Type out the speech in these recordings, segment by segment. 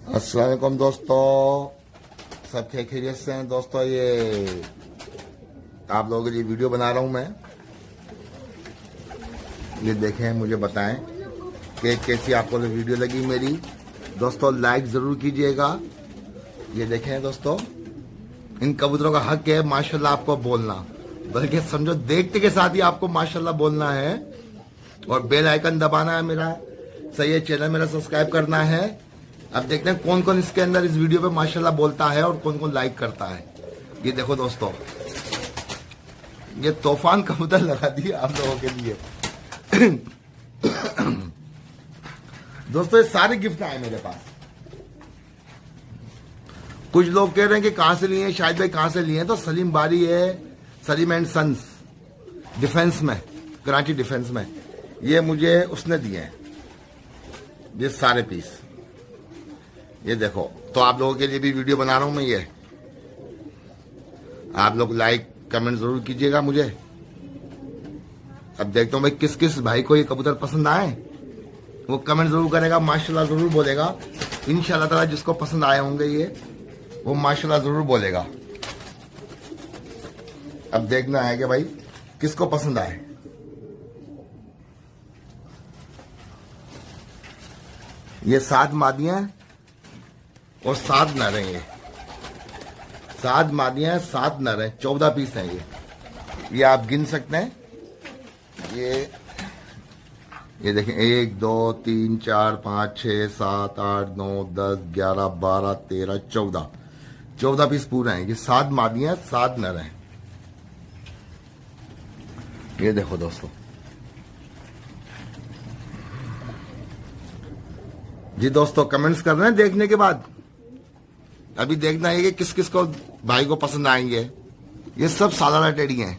अस्सलाम वालेकुम दोस्तों, सब खैरियत से हैं दोस्तों। ये आप लोगों के लिए वीडियो बना रहा हूं मैं। ये देखें, मुझे बताएं कि कैसी आपको वीडियो लगी मेरी। दोस्तों लाइक ज़रूर कीजिएगा। ये देखें दोस्तों, इन कबूतरों का हक है माशाल्लाह आपको बोलना, बल्कि समझो देखते के साथ ही आपको माशाल्लाह बोलना है। और बेल आइकन दबाना है मेरा, सही है, चैनल मेरा सब्सक्राइब करना है। अब देखते हैं कौन कौन इसके अंदर इस वीडियो पे माशाल्लाह बोलता है और कौन कौन लाइक करता है। ये देखो दोस्तों, ये तूफान कबूतर लगा दिए आप लोगों के लिए। दोस्तों ये सारे गिफ्ट आए मेरे पास। कुछ लोग कह रहे हैं कि कहां से लिए, शायद भाई कहां से लिए, तो सलीम बारी है, सलीम एंड सन्स डिफेंस में, कराची डिफेंस में, ये मुझे उसने दिए हैं ये सारे पीस। ये देखो, तो आप लोगों के लिए भी वीडियो बना रहा हूं मैं। ये आप लोग लाइक कमेंट जरूर कीजिएगा मुझे। अब देखता हूं भाई किस किस भाई को ये कबूतर पसंद आए, वो कमेंट जरूर करेगा, माशाल्लाह जरूर बोलेगा। इंशाल्लाह ताला जिसको पसंद आए होंगे ये, वो माशाल्लाह जरूर बोलेगा। अब देखना है कि भाई किसको पसंद आए। ये 7 मादियां और 7 नर हैं। ये 7 मादियां, 7 नर हैं, 14 पीस हैं ये आप गिन सकते हैं। ये देखें, 1 2 3 4 5 6 7 8 9 10 11 12 13 14 पीस पूरे हैं। ये 7 मादियां, 7 नर हैं। ये देखो दोस्तों जी। दोस्तों कमेंट्स कर रहे हैं देखने के बाद। अभी देखना है कि किस किस को भाई को पसंद आएंगे। ये सब सालाना टेडी हैं,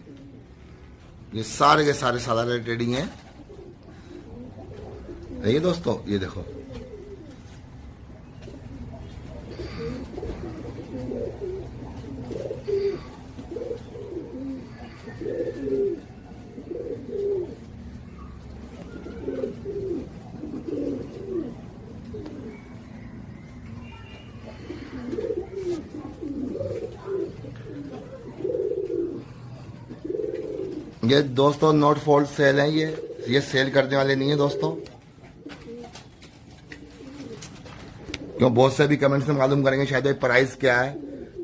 ये सारे के सारे सालाना टेडी हैं। ये दोस्तों ये देखो, ये दोस्तों नॉट फॉल्ट सेल है। ये सेल करने वाले नहीं है दोस्तों, क्यों बहुत से भी कमेंट्स में मालूम करेंगे शायद प्राइस क्या है।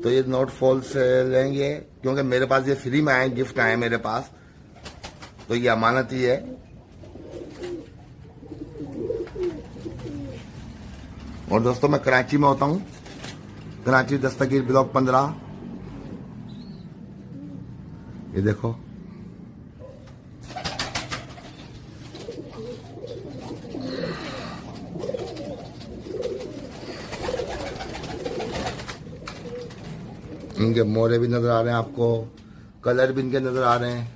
तो ये नॉट फॉल्ट सेल है ये, क्योंकि मेरे पास ये फ्री में आए, गिफ्ट आए मेरे पास, तो ये अमानत ही है। और दोस्तों मैं कराची में होता हूँ, कराची दस्तगीर ब्लॉक 15। ये देखो, इनके मोरे भी नजर आ रहे हैं आपको, कलर भी इनके नजर आ रहे हैं।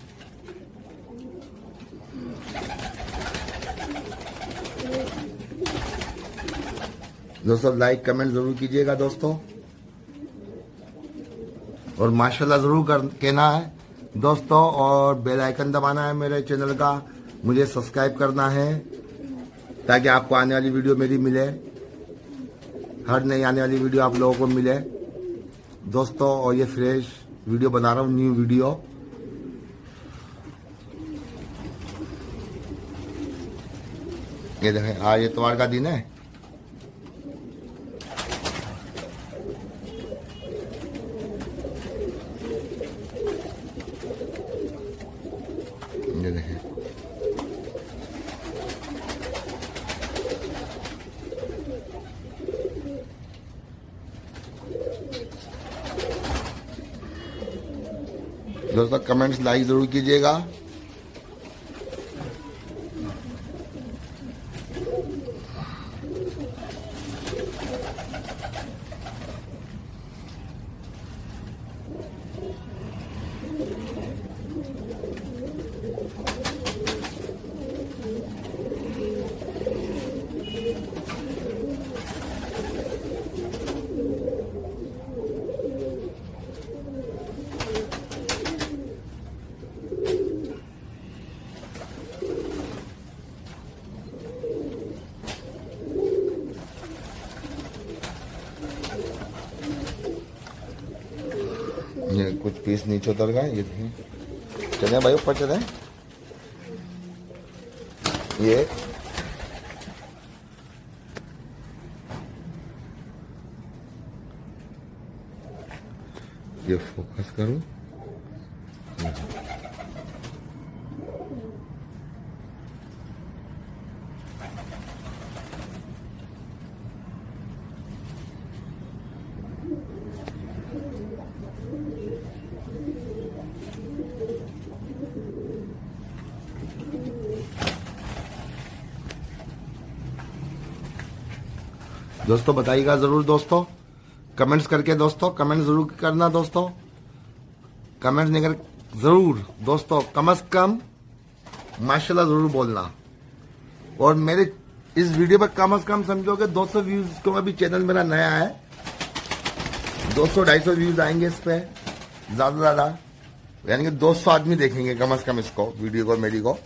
दोस्तों लाइक कमेंट जरूर कीजिएगा दोस्तों, और माशाल्लाह जरूर कहना है दोस्तों। और बेल आइकन दबाना है मेरे चैनल का, मुझे सब्सक्राइब करना है, ताकि आपको आने वाली वीडियो मेरी मिले, हर नई आने वाली वीडियो आप लोगों को मिले दोस्तों। और ये फ्रेश वीडियो बना रहा हूँ, न्यू वीडियो। ये देखें, आज इतवार का दिन है। ये देखें, दोस्तों कमेंट्स लाइक जरूर कीजिएगा। पीस नीचे उतर गए। ये देखिए, चले भाई ऊपर चले। ये फोकस करूं। दोस्तों बताइएगा जरूर दोस्तों, कमेंट्स करके दोस्तों, कमेंट जरूर करना दोस्तों, कमेंट्स नहीं कर जरूर दोस्तों, कम से कम माशाल्लाह जरूर बोलना। और मेरे इस वीडियो पर कम से कम समझोगे 200 व्यूज को, अभी चैनल मेरा नया है, 200-250 व्यूज आएंगे इस पे ज्यादा ज्यादा, यानी कि 200 आदमी देखेंगे कम से कम इसको, वीडियो को, मेरी को।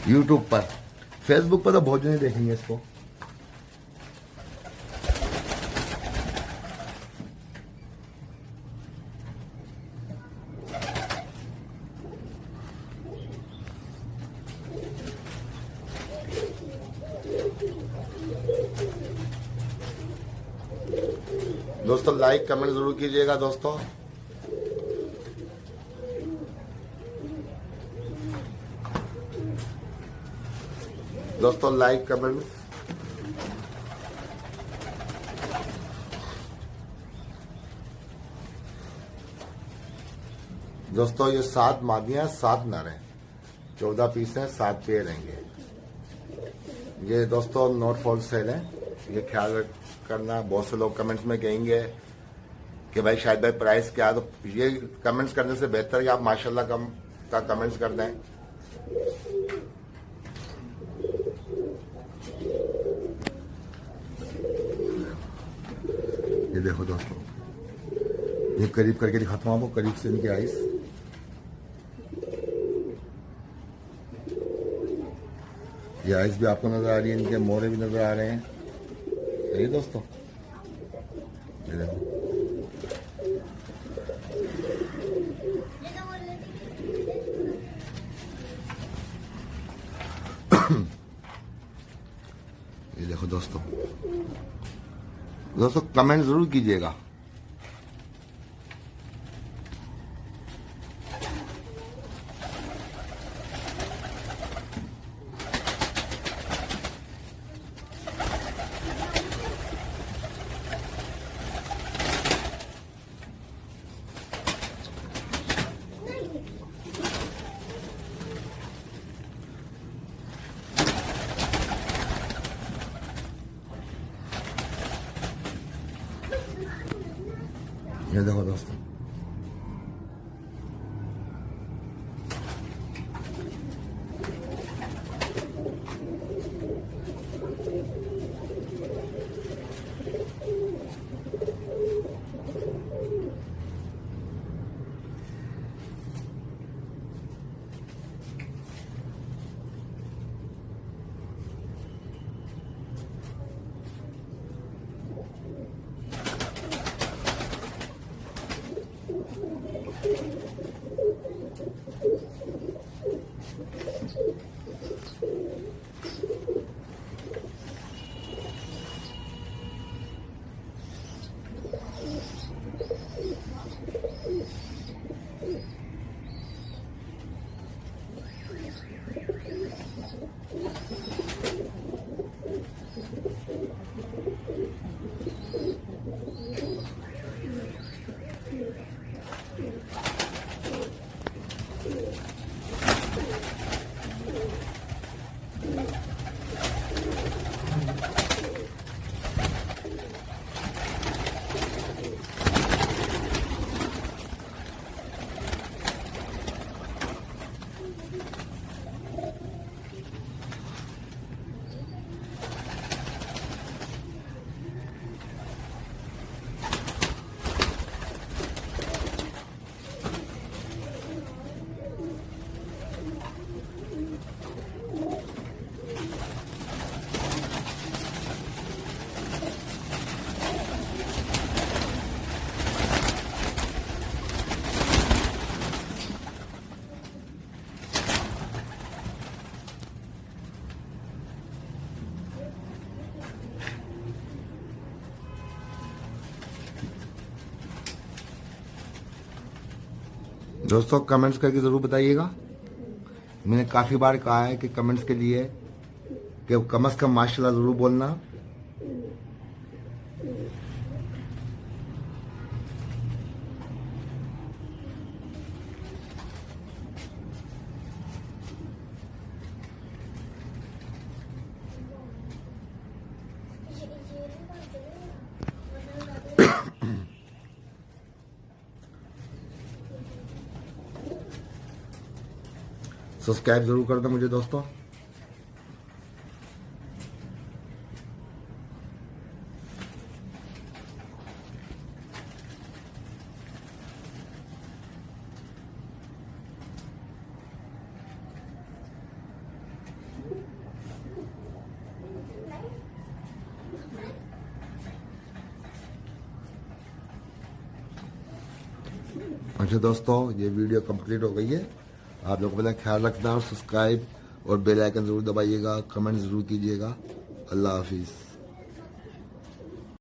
यूट्यूब पर, फेसबुक पर तो बहुत जने देखेंगे इसको। दोस्तों लाइक कमेंट जरूर कीजिएगा दोस्तों। दोस्तों लाइक कमेंट, दोस्तों ये 7 मादियां 7 नर हैं, 14 पीस हैं, 7 पेयर रहेंगे। ये दोस्तों नॉट फॉर सेल है, ये ख्याल करना। बहुत से लोग कमेंट्स में कहेंगे कि भाई शायद भाई प्राइस क्या है, तो ये कमेंट्स करने से बेहतर है कि आप माशाल्लाह का कमेंट्स कर दें। ये देखो दोस्तों, ये करीब करके दिखाता हूँ आपको, करीब से इनकी आइस। ये आइस भी आपको नजर आ रही है, इनके मोरे भी नजर आ रहे हैं। सही दोस्तों, ये देखो, ये देखो दोस्तों। दोस्तों कमेंट जरूर कीजिएगा। ये देखो दोस्तों, दोस्तों कमेंट्स करके ज़रूर बताइएगा। मैंने काफ़ी बार कहा है कि कमेंट्स के लिए कि कम से कम माशाल्लाह ज़रूर बोलना। सब्सक्राइब ज़रूर कर दें मुझे दोस्तों। अच्छा दोस्तों, ये वीडियो कंप्लीट हो गई है। आप लोगों को अपना ख्याल रखना और सब्सक्राइब और बेल आइकन ज़रूर दबाइएगा, कमेंट ज़रूर कीजिएगा। अल्लाह हाफिज़।